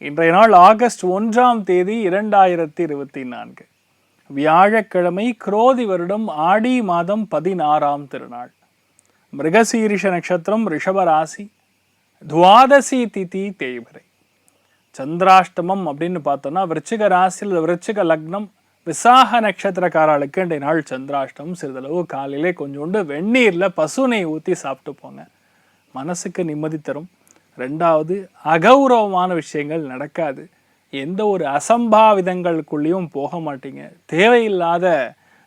இன்றைய நாள் ஆகஸ்ட் 1ஆம் தேதி 2024 வியாழக்கிழமை, குரோதி வருடம் ஆடி மாதம் 16ஆம் திருநாள், மிருகசீரிஷ நட்சத்திரம், ரிஷபராசி, துவாதசி திதி தேய்பிறை. சந்திராஷ்டமம் அப்படின்னு பார்த்தோம்னா விருச்சிக ராசியில் விருச்சிக லக்னம், விசாக நட்சத்திரக்காரர்களுக்கு இன்றைய நாள் சந்திராஷ்டமம். சிறிதளவு காலையிலே கொஞ்சோண்டு வெந்நீரில் பசுனை ஊற்றி சாப்பிட்டு போங்க, மனசுக்கு நிம்மதி தரும். ரெண்டாவது, அகௌரவமான விஷயங்கள் நடக்காது. எந்த ஒரு அசம்பாவிதங்களுக்குள்ளேயும் போக மாட்டீங்க. தேவையில்லாத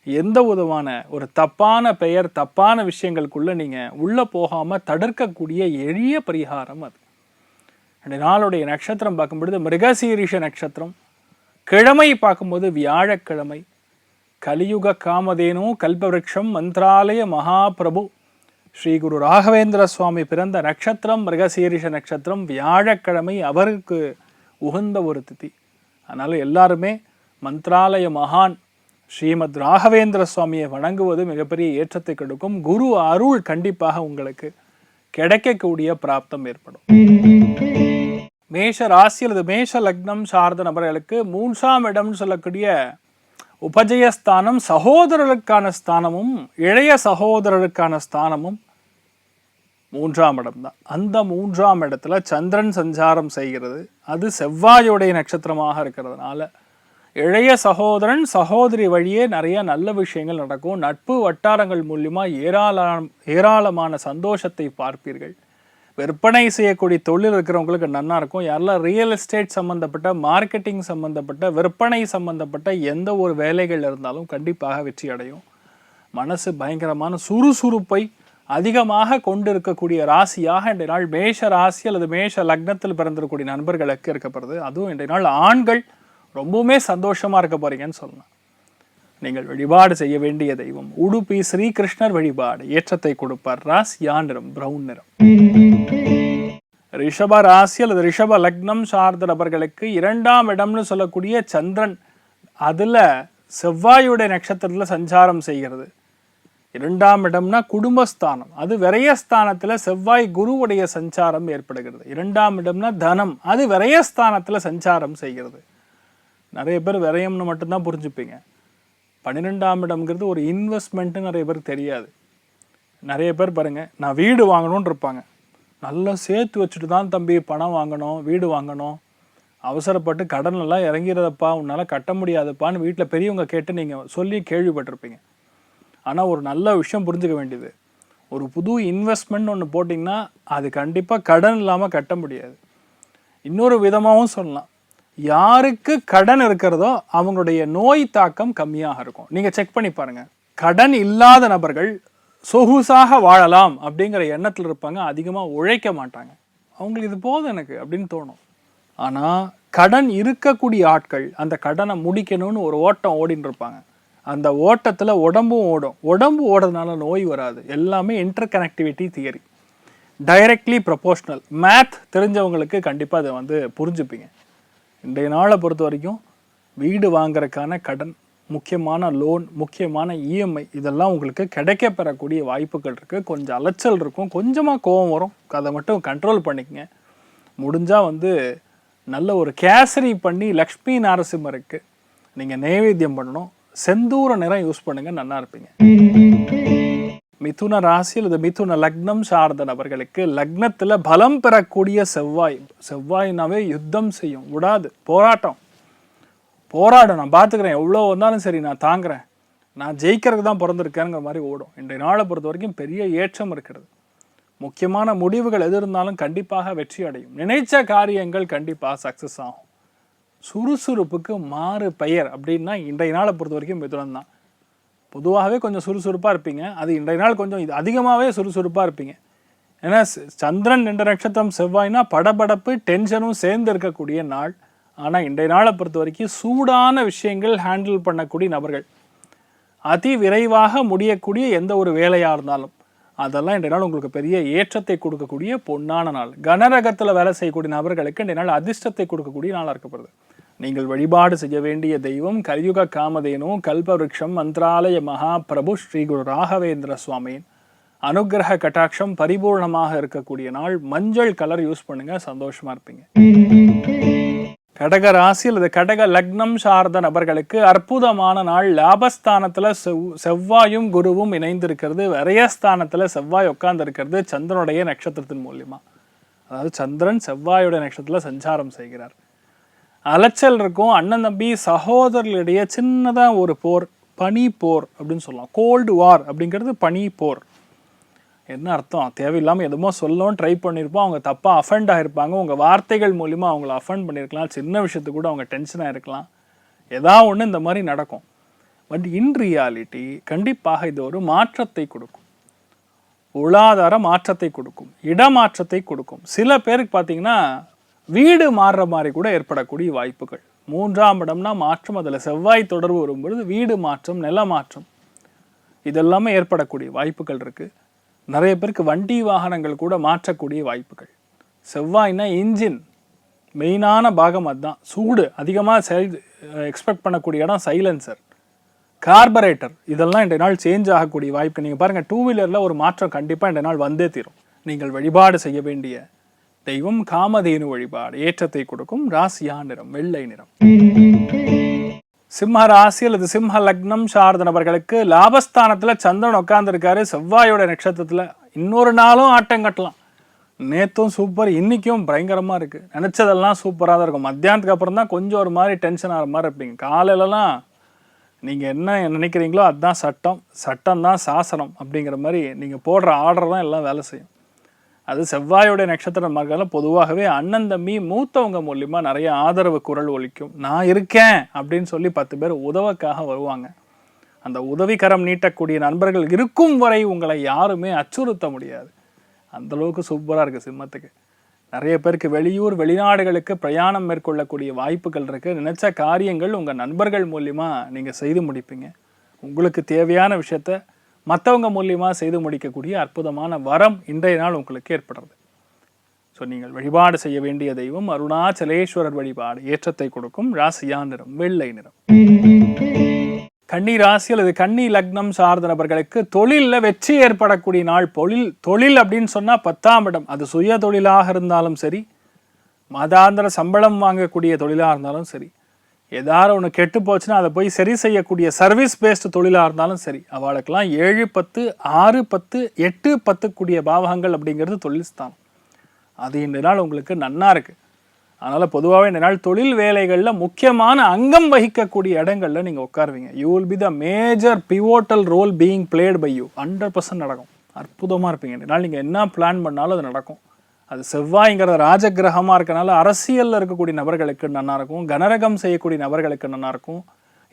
எந்த விதமான ஒரு தப்பான பெயர், தப்பான விஷயங்களுக்குள்ள நீங்கள் உள்ளே போகாமல் தடுக்கக்கூடிய எளிய பரிகாரம் அது. அந்த நாளுடைய நட்சத்திரம் பார்க்கும்பொழுது மிருகசீரிஷ நட்சத்திரம், கிழமை பார்க்கும்போது வியாழக்கிழமை, கலியுக காமதேனு கல்பவருஷம் மந்திராலய மகாபிரபு ஸ்ரீ குரு ராகவேந்திர சுவாமி பிறந்த நட்சத்திரம் மிருகசீரிஷ நட்சத்திரம், வியாழக்கிழமை, அவருக்கு உகந்த ஒரு திதி. அதனால் எல்லாருமே மந்திராலய மகான் ஸ்ரீமத் ராகவேந்திர சுவாமியை வணங்குவது மிகப்பெரிய ஏற்றத்தை கொடுக்கும். குரு அருள் கண்டிப்பாக உங்களுக்கு கிடைக்கக்கூடிய பிராப்தம் ஏற்படும். மேஷ ராசி அல்லது மேஷ லக்னம் சார்ந்த நபர்களுக்கு 3ஆம் இடம்னு சொல்லக்கூடிய உபஜயஸ்தானம், சகோதரர்களுக்கான ஸ்தானமும் இளைய சகோதரருக்கான ஸ்தானமும் 3ஆம் இடம் தான். அந்த 3ஆம் இடத்துல சந்திரன் சஞ்சாரம் செய்கிறது. அது செவ்வாயுடைய நட்சத்திரமாக இருக்கிறதுனால இளைய சகோதரன் சகோதரி வழியே நிறைய நல்ல விஷயங்கள் நடக்கும். நட்பு வட்டாரங்கள் மூலியமா ஏராளமான சந்தோஷத்தை பார்ப்பீர்கள். விற்பனை செய்யக்கூடிய தொழில் இருக்கிறவங்களுக்கு நன்னா இருக்கும். யாரெல்லாம் ரியல் எஸ்டேட் சம்மந்தப்பட்ட, மார்க்கெட்டிங் சம்மந்தப்பட்ட, விற்பனை சம்மந்தப்பட்ட எந்த ஒரு வேலைகள் இருந்தாலும் கண்டிப்பாக வெற்றி அடையும். மனசு பயங்கரமான சுறுசுறுப்பை அதிகமாக கொண்டு இருக்கக்கூடிய ராசியாக இன்றைய நாள் மேஷ ராசி அல்லது மேஷ லக்னத்தில் பிறந்திருக்கக்கூடிய நண்பர்களுக்கு இருக்கப்படுது. அதுவும் இன்றைய நாள் ஆண்கள் ரொம்பவுமே சந்தோஷமா இருக்க போறீங்கன்னு சொல்லலாம். நீங்கள் வழிபாடு செய்ய வேண்டிய தெய்வம் உடுப்பி ஸ்ரீகிருஷ்ணர் வழிபாடு ஏற்றத்தை கொடுப்பார். ராசியா நிறம் பிரவுன் நிறம். ரிஷப ராசி அல்லது ரிஷப லக்னம் சார்ந்த நபர்களுக்கு 2ஆம் இடம்னு சொல்லக்கூடிய சந்திரன், அதுல செவ்வாயுடைய நட்சத்திரத்துல சஞ்சாரம் செய்கிறது. 2ஆம் இடம்னா குடும்பஸ்தானம், அது விரயஸ்தானத்துல செவ்வாய் குருவுடைய சஞ்சாரம் ஏற்படுகிறது. 2ஆம் இடம்னா தனம், அது விரயஸ்தானத்துல சஞ்சாரம் செய்கிறது. நிறைய பேர் விரயம்னு மட்டும்தான் புரிஞ்சுப்பீங்க. 12ஆம் இடம்ங்கிறது ஒரு இன்வெஸ்ட்மெண்ட்டு நிறைய பேருக்கு தெரியாது. நிறைய பேர் பாருங்கள், நான் வீடு வாங்கணும்னு இருப்பாங்க. நல்லா சேர்த்து வச்சுட்டு தான் தம்பி பணம் வாங்கணும், வீடு வாங்கணும், அவசரப்பட்டு கடனெல்லாம் இறங்கிறதப்பா, உன்னால் கட்ட முடியாதப்பான்னு வீட்டில் பெரியவங்க கேட்டு நீங்கள் சொல்லி கேள்விப்பட்டிருப்பீங்க. ஆனால் ஒரு நல்ல விஷயம் புரிஞ்சுக்க வேண்டியது, ஒரு புது இன்வெஸ்ட்மெண்ட் ஒன்று போட்டிங்கன்னா அது கண்டிப்பாக கடன் இல்லாமல் கட்ட முடியாது. இன்னொரு விதமாகவும் சொல்லலாம், யாருக்கு கடன் இருக்கிறதோ அவங்களுடைய நோய் தாக்கம் கம்மியாக இருக்கும். நீங்கள் செக் பண்ணி பாருங்கள், கடன் இல்லாத நபர்கள் சொகுசாக வாழலாம் அப்படிங்கிற எண்ணத்தில் இருப்பாங்க. அதிகமாக உழைக்க மாட்டாங்க. அவங்களுக்கு இது போதும் எனக்கு அப்படின்னு தோணும். ஆனால் கடன் இருக்கக்கூடிய ஆட்கள் அந்த கடனை முடிக்கணும்னு ஒரு ஓட்டம் ஓடின்னு இருப்பாங்க. அந்த ஓட்டத்தில் உடம்பும் ஓடும். உடம்பு ஓடுறதுனால நோய் வராது. எல்லாமே inter connectivity theory, directly proportional. Math தெரிஞ்சவங்களுக்கு கண்டிப்பாக அதை புரிஞ்சுப்பீங்க. இன்றைய நாளை பொறுத்த வரைக்கும் வீடு வாங்குறதுக்கான கடன், முக்கியமான லோன், முக்கியமான இஎம்ஐ இதெல்லாம் உங்களுக்கு கிடைக்க பெறக்கூடிய வாய்ப்புகள் இருக்குது. கொஞ்சம் அலைச்சல் இருக்கும், கொஞ்சமாக கோபம் வரும், அதை மட்டும் கண்ட்ரோல் பண்ணிக்கங்க. முடிஞ்சால் நல்ல ஒரு கேசரி பண்ணி லக்ஷ்மி நரசிம்மருக்கு நீங்கள் நைவேத்தியம் பண்ணணும். செந்தூர நிறம் யூஸ் பண்ணுங்க, நல்லா இருப்பீங்க. மிதுன ராசி அல்லது மிதுன லக்னம் சார்ந்த நபர்களுக்கு லக்னத்தில் பலம் பெறக்கூடிய செவ்வாய். செவ்வாய்னாவே யுத்தம் செய்யும், விடாது, போராட்டம், போராடும். நான் பார்த்துக்கிறேன், எவ்வளோ வந்தாலும் சரி நான் தாங்குறேன், நான் ஜெயிக்கிறதுக்கு தான் பிறந்திருக்கேங்கிற மாதிரி ஓடும். இன்றைய நாளை பொறுத்த வரைக்கும் பெரிய ஏற்றம் இருக்கிறது. முக்கியமான முடிவுகள் எது இருந்தாலும் கண்டிப்பாக வெற்றி அடையும். நினைச்ச காரியங்கள் கண்டிப்பாக சக்ஸஸ் ஆகும். சுறுசுறுப்புக்கு மாறு பெயர் அப்படின்னா இன்றைய நாளை பொறுத்த வரைக்கும் மிதுனம் தான். பொதுவாகவே கொஞ்சம் சுறுசுறுப்பாக இருப்பீங்க. அது இன்றைய நாள் கொஞ்சம் இது அதிகமாகவே சுறுசுறுப்பாக இருப்பீங்க. ஏன்னா சந்திரன் என்ற நட்சத்திரம் செவ்வாய்னா படபடப்பு, டென்ஷனும் சேர்ந்து இருக்கக்கூடிய நாள். ஆனால் இன்றைய நாளை பொறுத்த வரைக்கும் சூடான விஷயங்கள் ஹேண்டில் பண்ணக்கூடிய நபர்கள், அதி விரைவாக முடியக்கூடிய எந்த ஒரு வேலையாக இருந்தாலும் அதெல்லாம் இன்றைய நாள் உங்களுக்கு பெரிய ஏற்றத்தை கொடுக்கக்கூடிய பொன்னான நாள். கனரகத்தில் வேலை செய்யக்கூடிய நபர்களுக்கு இன்றைய நாள் அதிர்ஷ்டத்தை கொடுக்கக்கூடிய நாளாக இருக்கப்படுது. நீங்கள் வழிபாடு செய்ய வேண்டிய தெய்வம் கலியுக காமதேனு கல்பவருஷம் மந்திராலய மகாபிரபு ஸ்ரீ குரு ராகவேந்திர சுவாமியின் அனுகிரக கட்டாட்சம் பரிபூர்ணமாக இருக்கக்கூடிய நாள். மஞ்சள் கலர் யூஸ் பண்ணுங்க, சந்தோஷமா இருப்பீங்க. கடக ராசி அல்லது கடக லக்னம் சார்ந்த நபர்களுக்கு அற்புதமான நாள். லாபஸ்தானத்தில் செவ்வாயும் குருவும் இணைந்திருக்கிறது. விரயஸ்தானத்தில் செவ்வாய் உட்கார்ந்து இருக்கிறது சந்திரனுடைய நட்சத்திரத்தின் மூலியமா. அதாவது சந்திரன் செவ்வாயுடைய நட்சத்திரத்தில் சஞ்சாரம் செய்கிறார். அலைச்சல் இருக்கும். அண்ணன் தம்பி சகோதரர்களிடையே சின்னதாக ஒரு போர், பனி போர் அப்படின்னு சொல்லலாம். கோல்டு வார் அப்படிங்கிறது பனி போர். என்ன அர்த்தம்? தேவையில்லாமல் எதுமோ சொல்லவும் ட்ரை பண்ணியிருப்போம், அவங்க தப்பாக அஃபெண்ட் ஆகிருப்பாங்க. உங்கள் வார்த்தைகள் மூலிமா அவங்கள அஃபெண்ட் பண்ணியிருக்கலாம். சின்ன விஷயத்துக்கு கூட அவங்க டென்ஷனாக இருக்கலாம். ஏதாவது ஒன்று இந்த மாதிரி நடக்கும். பட் இன் ரியாலிட்டி கண்டிப்பாக இது ஒரு மாற்றத்தை கொடுக்கும். பொருளாதார மாற்றத்தை கொடுக்கும், இடமாற்றத்தை கொடுக்கும். சில பேருக்கு பார்த்தீங்கன்னா வீடு மாறுற மாதிரி கூட ஏற்படக்கூடிய வாய்ப்புகள். 3ஆம் இடம்னா மாற்றம், அதில் செவ்வாய் தொடர்பு வரும்பொழுது வீடு மாற்றம், நில மாற்றம் இதெல்லாமே ஏற்படக்கூடிய வாய்ப்புகள் இருக்குது. நிறைய பேருக்கு வண்டி வாகனங்கள் கூட மாற்றக்கூடிய வாய்ப்புகள். செவ்வாய்னா இன்ஜின், மெயினான பாகம் அதுதான். சூடு அதிகமாக எக்ஸ்பெக்ட் பண்ணக்கூடிய இடம் சைலன்சர், கார்பரேட்டர், இதெல்லாம் இன்றைய நாள் சேஞ்ச் ஆகக்கூடிய வாய்ப்பு. நீங்கள் பாருங்கள், 2 வீலரில் ஒரு மாற்றம் கண்டிப்பாக இன்றைய நாள் வந்தே தீரும். நீங்கள் வழிபாடு செய்ய வேண்டிய தெய்வம் காமதேனு வழிபாடு. ஏற்றத்தை கொடுக்கும். ராசியா நிறம் வெள்ளை நிறம். சிம்ம ராசி அல்லது சிம்ம லக்னம் சார்ந்த நபர்களுக்கு லாபஸ்தானத்தில் சந்திரன் உட்கார்ந்துருக்காரு செவ்வாயோட நட்சத்திரத்தில். இன்னொரு நாளும் ஆட்டம் கட்டலாம். நேற்றும் சூப்பர், இன்றைக்கும் பயங்கரமாக இருக்குது. நினச்சதெல்லாம் சூப்பராக தான் இருக்கும். மத்தியானத்துக்கு அப்புறம் தான் கொஞ்சம் ஒரு மாதிரி டென்ஷன் ஆகிற மாதிரி இருப்பீங்க. காலையிலலாம் நீங்கள் என்ன நினைக்கிறீங்களோ அதுதான் சட்டம், சட்டம் தான் சாசனம் அப்படிங்கிற மாதிரி நீங்கள் போடுற ஆர்டர் தான் எல்லாம் வேலை செய்யும். அது செவ்வாயோடைய நட்சத்திர மர்கள் பொதுவாகவே அண்ணன் தம்பி மூத்தவங்க மூலியமா நிறைய ஆதரவு குரல் ஒலிக்கும். நான் இருக்கேன் அப்படின்னு சொல்லி 10 பேர் உதவுக்காக வருவாங்க. அந்த உதவிக்கரம் நீட்டக்கூடிய நண்பர்கள் இருக்கும் வரை உங்களை யாருமே அச்சுறுத்த முடியாது. அந்த அளவுக்கு சூப்பராக இருக்குது சிம்மத்துக்கு. நிறைய பேருக்கு வெளியூர் வெளிநாடுகளுக்கு பிரயாணம் மேற்கொள்ளக்கூடிய வாய்ப்புகள் இருக்குது. நினைச்ச காரியங்கள் உங்கள் நண்பர்கள் மூலியமா நீங்கள் செய்து முடிப்பீங்க. உங்களுக்கு தேவையான விஷயத்த மற்றவங்க மூலியமாக செய்து முடிக்கக்கூடிய அற்புதமான வரம் இன்றைய நாள் உங்களுக்கு ஏற்படுறது. ஸோ நீங்கள் வழிபாடு செய்ய வேண்டிய தெய்வம் அருணாச்சலேஸ்வரர் வழிபாடு. ஏற்றத்தை கொடுக்கும். ராசியா நிறம் வெள்ளை நிறம். கன்னி ராசி அல்லது கன்னி லக்னம் சார்ந்த நபர்களுக்கு தொழிலில் வெற்றி ஏற்படக்கூடிய நாள். தொழில் அப்படின்னு சொன்னால் 10ஆம் இடம். அது சுய தொழிலாக இருந்தாலும் சரி, மாதாந்திர சம்பளம் வாங்கக்கூடிய தொழிலாக இருந்தாலும் சரி, ஏதாவது ஒன்று கெட்டு போச்சுன்னா அதை போய் சரி செய்யக்கூடிய சர்வீஸ் பேஸ்டு தொழிலாக இருந்தாலும் சரி, அவளுக்கெல்லாம் 7, 10, 6, 10, 8, 10 கூடிய பாவகங்கள் அப்படிங்கிறது தொழில் ஸ்தானம். அது இந்த நாள் உங்களுக்கு நன்னா இருக்குது. அதனால் பொதுவாகவே இந்த நாள் தொழில் வேலைகளில் முக்கியமான அங்கம் வகிக்கக்கூடிய இடங்களில் நீங்கள் உட்காருவீங்க. You will be the major pivotal role being played by you. 100% நடக்கும். அற்புதமாக இருப்பீங்க. இந்த நாள் நீங்கள் என்ன பிளான் பண்ணாலும் அது நடக்கும். அது செவ்வாய்ங்கிறது ராஜகிரகமாக இருக்கனால அரசியலில் இருக்கக்கூடிய நபர்களுக்கு நல்லா இருக்கும். கனரகம் செய்யக்கூடிய நபர்களுக்கு நல்லா இருக்கும்.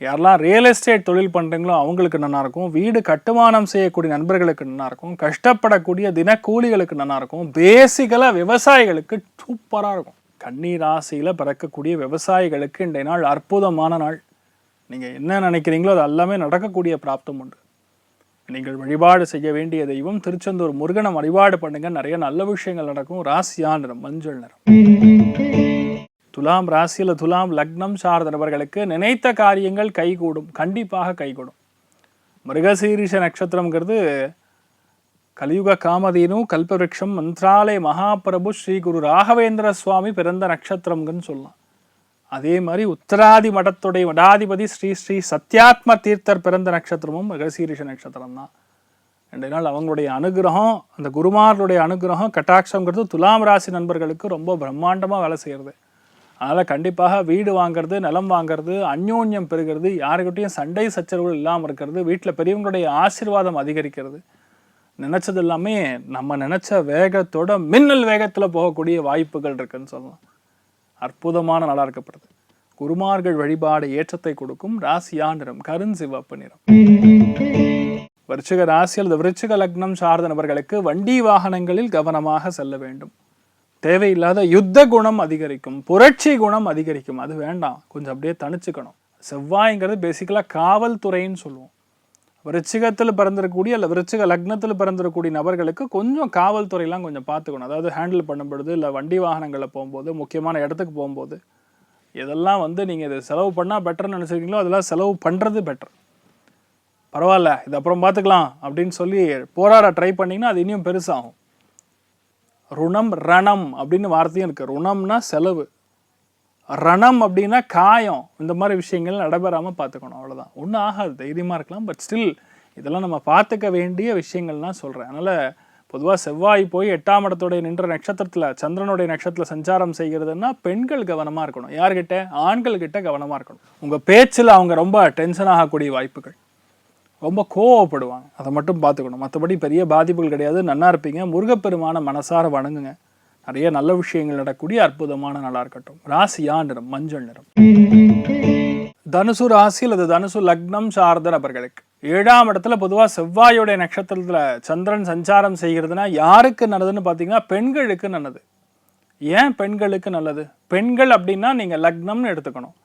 யாரெல்லாம் ரியல் எஸ்டேட் தொழில் பண்ணுறீங்களோ அவங்களுக்கு நல்லா இருக்கும். வீடு கட்டுமானம் செய்யக்கூடிய நண்பர்களுக்கு நல்லா இருக்கும். கஷ்டப்படக்கூடிய தினக்கூலிகளுக்கு நல்லா இருக்கும். பேசிக்கலாக விவசாயிகளுக்கு சூப்பராக இருக்கும். கன்னி ராசியில் பிறக்கக்கூடிய விவசாயிகளுக்கு இன்றைய நாள் அற்புதமான நாள். நீங்கள் என்ன நினைக்கிறீங்களோ அது எல்லாமே நடக்கக்கூடிய பிராப்தம் உண்டு. நீங்கள் வழிபாடு செய்ய வேண்டிய தெய்வம் திருச்செந்தூர் முருகனை வழிபாடு பண்ணுங்க. நிறைய நல்ல விஷயங்கள் நடக்கும். ராசியா நிறம் மஞ்சள் நிறம். துலாம் ராசியில் துலாம் லக்னம் சார்ந்த நபர்களுக்கு நினைத்த காரியங்கள் கைகூடும். கண்டிப்பாக கைகூடும். மிருகசீரிஷ நட்சத்திரம்ங்கிறது கலியுக காமதேனு கல்பவருஷம் மந்த்ராலய மகாபிரபு ஸ்ரீ குரு ராகவேந்திர சுவாமி பிறந்த நட்சத்திரம்னு சொல்லலாம். அதே மாதிரி உத்தராதி மடத்துடைய மடாதிபதி ஸ்ரீ ஸ்ரீ சத்யாத்ம தீர்த்தர் பிறந்த நட்சத்திரமும் மிருகசீரிஷ நட்சத்திரம் தான். ரெண்டு நாள் அவங்களுடைய அனுகிரகம், அந்த குருமார்களுடைய அனுகிரகம் கட்டாட்சங்கிறது துலாம் ராசி நண்பர்களுக்கு ரொம்ப பிரம்மாண்டமாக வேலை செய்கிறது. அதனால் கண்டிப்பாக வீடு வாங்கிறது, நிலம் வாங்கிறது, அந்யோன்யம் பெறுகிறது, யாருக்கிட்டையும் சண்டை சச்சரவுகள் இல்லாமல் இருக்கிறது, வீட்டில் பெரியவங்களுடைய ஆசீர்வாதம் அதிகரிக்கிறது, நினச்சது எல்லாமே நம்ம நினச்ச வேகத்தோட மின்னல் வேகத்தில் போகக்கூடிய வாய்ப்புகள் இருக்குன்னு சொல்லலாம். அற்புதமான நாளாக இருக்கப்படுது. குருமார்கள் வழிபாடு ஏற்றத்தை கொடுக்கும். ராசியா நிறம் கருஞ்சிவப்பு நிறம். விருச்சிக ராசி அல்லது விருச்சிக லக்னம் சார்ந்த நபர்களுக்கு வண்டி வாகனங்களில் கவனமாக செல்ல வேண்டும். தேவையில்லாத யுத்த குணம் அதிகரிக்கும், புரட்சி குணம் அதிகரிக்கும். அது வேண்டாம், கொஞ்சம் அப்படியே தனிச்சுக்கணும். செவ்வாய்ங்கிறது பேசிக்கலாக காவல்துறைன்னு சொல்லுவோம். விருச்சிகத்தில் பிறந்திருக்கக்கூடிய அல்ல விருச்சிக லக்னத்தில் பிறந்திருக்கக்கூடிய நபர்களுக்கு கொஞ்சம் காவல்துறையெல்லாம் கொஞ்சம் பார்த்துக்கணும். அதாவது ஹேண்டில் பண்ணும்பொழுது, இல்லை வண்டி வாகனங்களில் போகும்போது, முக்கியமான இடத்துக்கு போகும்போது, இதெல்லாம் நீங்கள் இதை செலவு பண்ணால் பெட்டர்னு நினச்சிருக்கீங்களோ அதெல்லாம் செலவு பண்ணுறது பெட்டர். பரவாயில்ல, இது அப்புறம் பார்த்துக்கலாம் அப்படின்னு சொல்லி போராட ட்ரை பண்ணிங்கன்னா அது இன்னும் பெருசாகும். ருணம் ரணம் அப்படின்னு வார்த்தையும் இருக்குது. ருணம்னா செலவு, ரணம் அப்படின்னா காயம், இந்த மாதிரி விஷயங்கள் நடைபெறாமல் பார்த்துக்கணும், அவ்வளோதான். ஒன்றும் ஆகாது, தைரியமாக இருக்கலாம். பட் ஸ்டில் இதெல்லாம் நம்ம பார்த்துக்க வேண்டிய விஷயங்கள்லாம் சொல்கிறேன். அதனால் பொதுவாக செவ்வாய் போய் 8ஆம் இடத்துடைய நின்ற நட்சத்திரத்தில், சந்திரனுடைய நட்சத்திரத்தில் சஞ்சாரம் செய்கிறதுனா பெண்கள் கவனமாக இருக்கணும். யார்கிட்ட? ஆண்கள்கிட்ட கவனமாக இருக்கணும். உங்கள் பேச்சில் அவங்க ரொம்ப டென்ஷன் ஆகக்கூடிய வாய்ப்புகள், ரொம்ப கோவப்படுவாங்க, அதை மட்டும் பார்த்துக்கணும். மற்றபடி பெரிய பாதிப்புகள் கிடையாது, நன்னா இருப்பீங்க. முருகப்பெருமான மனசார வணங்குங்க, நிறைய நல்ல விஷயங்கள் நடக்கக்கூடிய அற்புதமான நாளாக இருக்கட்டும். ராசியா நிறம் மஞ்சள் நிறம். தனுசு ராசி அல்லது தனுசு லக்னம் சார்ந்த நபர்களுக்கு 7ஆம் இடத்துல பொதுவாக செவ்வாயோடைய நட்சத்திரத்தில் சந்திரன் சஞ்சாரம் செய்கிறதுனா யாருக்கு நல்லதுன்னு பார்த்தீங்கன்னா பெண்களுக்கு நல்லது. ஏன் பெண்களுக்கு நல்லது? பெண்கள் அப்படின்னா நீங்கள் லக்னம்னு எடுத்துக்கணும்.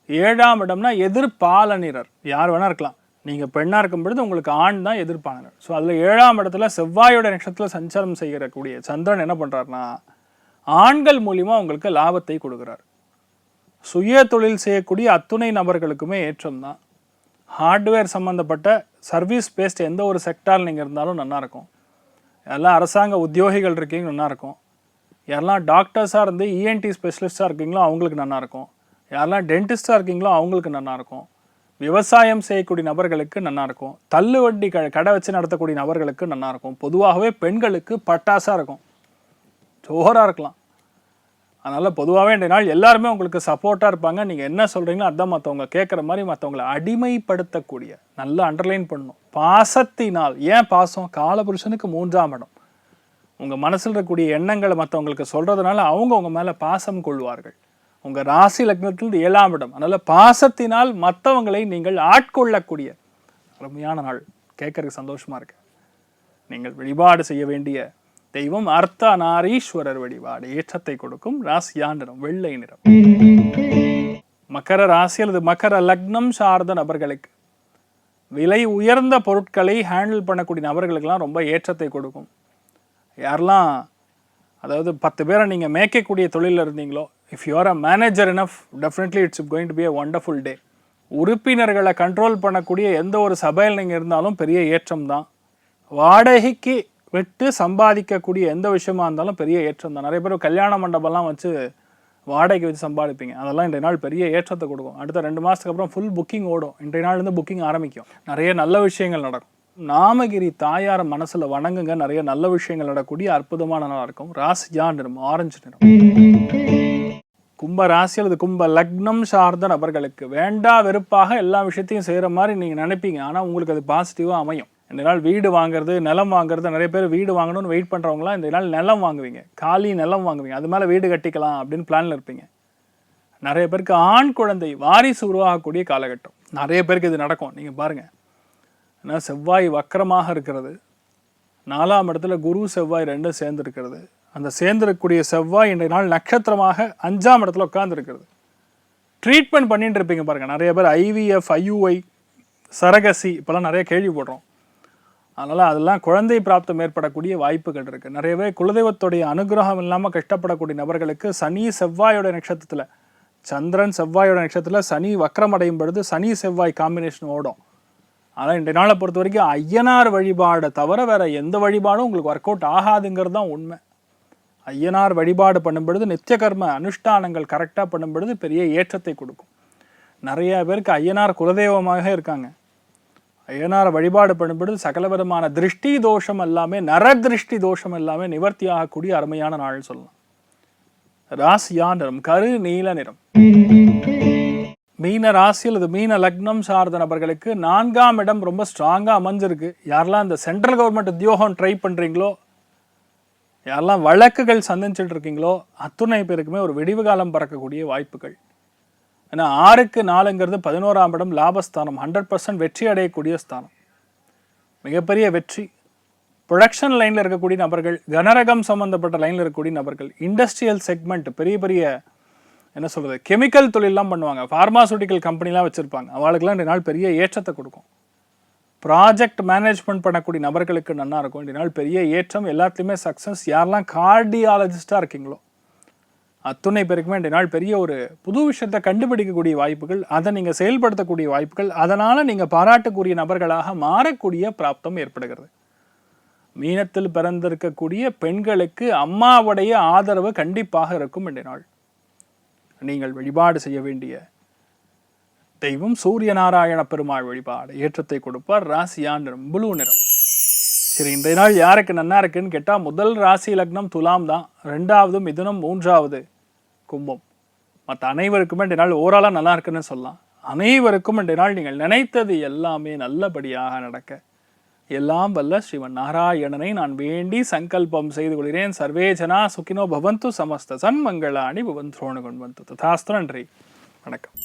7ஆம் இடம்னா எதிர்பாலனிரர், யார் வேணா இருக்கலாம். நீங்கள் பெண்ணாக இருக்கும் பொழுது உங்களுக்கு ஆண் தான் எதிர்பாலனர். ஸோ அதில் 7ஆம் இடத்துல செவ்வாயோட நட்சத்திரத்தில் சஞ்சாரம் செய்யக்கூடிய சந்திரன் என்ன பண்ணுறாருனா ஆண்கள் மூலிமா உங்களுக்கு லாபத்தை கொடுக்குறார். சுய தொழில் செய்யக்கூடிய அத்துணை நபர்களுக்குமே ஏற்றம் தான். ஹார்ட்வேர் சம்மந்தப்பட்ட சர்வீஸ் பேஸ்ட் எந்த ஒரு செக்டார் நீங்கள் இருந்தாலும் நல்லாயிருக்கும். எல்லாம் அரசாங்க உத்தியோகிகள் இருக்கீங்க நல்லாயிருக்கும். யாரெல்லாம் டாக்டர்ஸாக இருந்து இஎன்டி ஸ்பெஷலிஸ்ட்டாக இருக்கீங்களோ அவங்களுக்கு நல்லாயிருக்கும். யாரெல்லாம் டென்டிஸ்டாக இருக்கீங்களோ அவங்களுக்கு நல்லாயிருக்கும். விவசாயம் செய்யக்கூடிய நபர்களுக்கு நல்லாயிருக்கும். தள்ளு வண்டி கடை வச்சு நடத்தக்கூடிய நபர்களுக்கு நல்லாயிருக்கும். பொதுவாகவே பெண்களுக்கு பட்டாசாக இருக்கும், ஜோராக இருக்கலாம். அதனால் பொதுவாகவே இந்த நாள் எல்லாருமே உங்களுக்கு சப்போர்ட்டாக இருப்பாங்க. நீங்கள் என்ன சொல்கிறீங்களோ அதான் மற்றவங்க கேட்குற மாதிரி மற்றவங்களை அடிமைப்படுத்தக்கூடிய, நல்லா அண்டர்லைன் பண்ணணும், பாசத்தினால். ஏன் பாசம்? காலபுருஷனுக்கு 3ஆம் இடம். உங்கள் மனசில் இருக்கக்கூடிய எண்ணங்களை மற்றவங்களுக்கு சொல்கிறதுனால அவங்க உங்கள் மேலே பாசம் கொள்வார்கள். உங்கள் ராசி லக்னத்திலிருந்து 7ஆம் இடம். அதனால் பாசத்தினால் மற்றவங்களை நீங்கள் ஆட்கொள்ளக்கூடிய அருமையான நாள். கேட்கறதுக்கு சந்தோஷமாக இருக்கு. நீங்கள் வழிபாடு செய்ய வேண்டிய தெய்வம் அர்த்தநாரீஸ்வரர் வழிபாடு ஏற்றத்தை கொடுக்கும். ராசியா நிறம் வெள்ளை நிறம். மகர ராசி அல்லது மகர லக்னம் சார்ந்த நபர்களுக்கு விலை உயர்ந்த பொருட்களை ஹேண்டில் பண்ணக்கூடிய நபர்களுக்கெல்லாம் ரொம்ப ஏற்றத்தை கொடுக்கும். யாரெல்லாம் அதாவது 10 பேரை நீங்கள் மேய்க்கக்கூடிய தொழிலில் இருந்தீங்களோ, if you are a manager enough, definitely it's going to be a wonderful day. உறுப்பினர்களை கண்ட்ரோல் பண்ணக்கூடிய எந்த ஒரு சபையில் நீங்கள் இருந்தாலும் பெரிய ஏற்றம் தான். வாடகைக்கு விட்டு சம்பாதிக்கக்கூடிய எந்த விஷயமா இருந்தாலும் பெரிய ஏற்றம் தான். நிறைய பேர் கல்யாண மண்டபம்லாம் வச்சு வாடகைக்கு வச்சு சம்பாதிப்பீங்க, அதெல்லாம் இன்றைய நாள் பெரிய ஏற்றத்தை கொடுக்கும். அடுத்த 2 மாதத்துக்கு அப்புறம் ஃபுல் புக்கிங் ஓடும். இன்றைய நாள்லேருந்து புக்கிங் ஆரம்பிக்கும். நிறைய நல்ல விஷயங்கள் நடக்கும். நாமகிரி தாயார மனசில் வணங்குங்க, நிறைய நல்ல விஷயங்கள் நடக்கக்கூடிய அற்புதமான நாளாக இருக்கும். ராசியா நிறம் ஆரஞ்சு நிறம். கும்ப ராசி அல்லது கும்ப லக்னம் சார்ந்த நபர்களுக்கு வேண்டா வெறுப்பாக எல்லா விஷயத்தையும் செய்கிற மாதிரி நீங்கள் நினைப்பீங்க. ஆனால் உங்களுக்கு அது பாசிட்டிவாக அமையும். இந்த நாள் வீடு வாங்குறது, நிலம் வாங்குறது, நிறைய பேர் வீடு வாங்கணும்னு வெயிட் பண்ணுறவங்களாம் இந்த நாள் நிலம் வாங்குவீங்க, காலி நிலம் வாங்குவீங்க, அது மேலே வீடு கட்டிக்கலாம் அப்படின்னு பிளானில் இருப்பீங்க. நிறைய பேருக்கு ஆண் குழந்தை வாரிசு உருவாகக்கூடிய காலகட்டம். நிறைய பேருக்கு இது நடக்கும். நீங்கள் பாருங்கள், ஏன்னா செவ்வாய் வக்கரமாக இருக்கிறது, 4ஆம் இடத்துல குரு செவ்வாய் 2 சேர்ந்து இருக்கிறது. அந்த சேர்ந்திருக்கக்கூடிய செவ்வாய் இன்றைய நாள் நட்சத்திரமாக 5ஆம் இடத்துல உட்கார்ந்துருக்கிறது. ட்ரீட்மெண்ட் பண்ணிட்டு இருப்பீங்க பாருங்கள். நிறைய பேர் IVF, IUI, சரகசி இப்போல்லாம் நிறைய கேள்விப்படுறோம். அதனால் அதெல்லாம் குழந்தை பிராப்தம் ஏற்படக்கூடிய வாய்ப்புகள் இருக்குது. நிறைய பேர் குலதெய்வத்துடைய அனுகிரகம் இல்லாமல் கஷ்டப்படக்கூடிய நபர்களுக்கு சனி செவ்வாயோட நட்சத்திரத்தில், சந்திரன் செவ்வாயோட நட்சத்திரத்தில் சனி வக்கரம் அடையும் பொழுது சனி செவ்வாய் காம்பினேஷன் ஓடும். ஆனால் இன்றைய நாளை பொறுத்த வரைக்கும் ஐயனார் வழிபாடை தவிர வேறு எந்த வழிபாடும் உங்களுக்கு ஒர்க் அவுட் ஆகாதுங்கிறது தான் உண்மை. ஐயனார் வழிபாடு பண்ணும் பொழுது, நித்திய கர்ம அனுஷ்டானங்கள் கரெக்டாக பண்ணும் பொழுது பெரிய ஏற்றத்தை கொடுக்கும். நிறைய பேருக்கு ஐயனார் குலதெய்வமாக இருக்காங்க. ஐயனார் வழிபாடு பண்ணும்பொழுது சகலவிதமான திருஷ்டி தோஷம் எல்லாமே, நரதிருஷ்டி தோஷம் எல்லாமே நிவர்த்தி ஆகக்கூடிய அருமையான நாள் சொல்லலாம். ராசியா நிறம் கரு நீல நிறம். மீன ராசி அல்லது மீன லக்னம் சார்ந்த நபர்களுக்கு 4ஆம் இடம் ரொம்ப ஸ்ட்ராங்காக அமைஞ்சிருக்கு. யாரெல்லாம் இந்த சென்ட்ரல் கவர்மெண்ட் உத்தியோகம் ட்ரை பண்ணுறீங்களோ, யாரெல்லாம் வழக்குகள் சந்திச்சுட்டு இருக்கீங்களோ, அத்துணை பேருக்குமே ஒரு விடிவு காலம் பறக்கக்கூடிய வாய்ப்புகள். ஏன்னா 6க்கு 4ங்கிறது 11ஆம் இடம், லாபஸ்தானம், 100% வெற்றி அடையக்கூடிய ஸ்தானம், மிகப்பெரிய வெற்றி. ப்ரொடக்ஷன் லைனில் இருக்கக்கூடிய நபர்கள், கனரகம் சம்மந்தப்பட்ட லைனில் இருக்கக்கூடிய நபர்கள், இண்டஸ்ட்ரியல் செக்மெண்ட், பெரிய பெரிய என்ன சொல்கிறது கெமிக்கல் தொழிலெலாம் பண்ணுவாங்க, ஃபார்மாசூட்டிக்கல் கம்பெனிலாம் வச்சுருப்பாங்க, அவளுக்கெல்லாம் இந்த நாள் பெரிய ஏற்றத்தை கொடுக்கும். ப்ராஜெக்ட் மேனேஜ்மெண்ட் பண்ணக்கூடிய நபர்களுக்கு நல்லா இருக்கும். இந்த நாள் பெரிய ஏற்றம், எல்லாத்துலேயுமே சக்ஸஸ். யாரெல்லாம் கார்டியாலஜிஸ்டாக இருக்கீங்களோ அத்துணை பேருக்குமே இந்த நாள் பெரிய ஒரு புது விஷயத்தை கண்டுபிடிக்கக்கூடிய வாய்ப்புகள், அதை நீங்கள் செயல்படுத்தக்கூடிய வாய்ப்புகள், அதனால் நீங்கள் பாராட்டக்கூடிய நபர்களாக மாறக்கூடிய பிராப்தம் ஏற்படுகிறது. மீனத்தில் பிறந்திருக்கக்கூடிய பெண்களுக்கு அம்மாவுடைய ஆதரவு கண்டிப்பாக இருக்கும் இந்த நாள். நீங்கள் வழிபாடு செய்ய வேண்டிய தெய்வம் சூரிய நாராயண பெருமாள் வழிபாடு. ஏற்றத்தை கொடுப்பார். ராசியா நிறம் ப்ளூ நிறம். சரி, இன்றைய நாள் யாருக்கு நன்னா இருக்குன்னு கேட்டால் முதல் ராசி லக்னம் துலாம் தான், 2வது மிதுனம், 3வது கும்பம். மற்ற அனைவருக்குமே இன்றைய நாள் ஓரளவு நல்லா இருக்குன்னு சொல்லலாம். அனைவருக்கும் இன்றைய நாள் நீங்கள் நினைத்தது எல்லாமே நல்லபடியாக நடக்க எல்லாம் வல்ல ஸ்ரீமன் நாராயணனை நான் வேண்டி சங்கல்பம் செய்து கொள்கிறேன். சர்வே ஜனா சுகினோ பவந்து, சமஸ்த சன்மங்களாணி பவந்தோணு கொண்டு ததாஸ்து. நன்றி, வணக்கம்.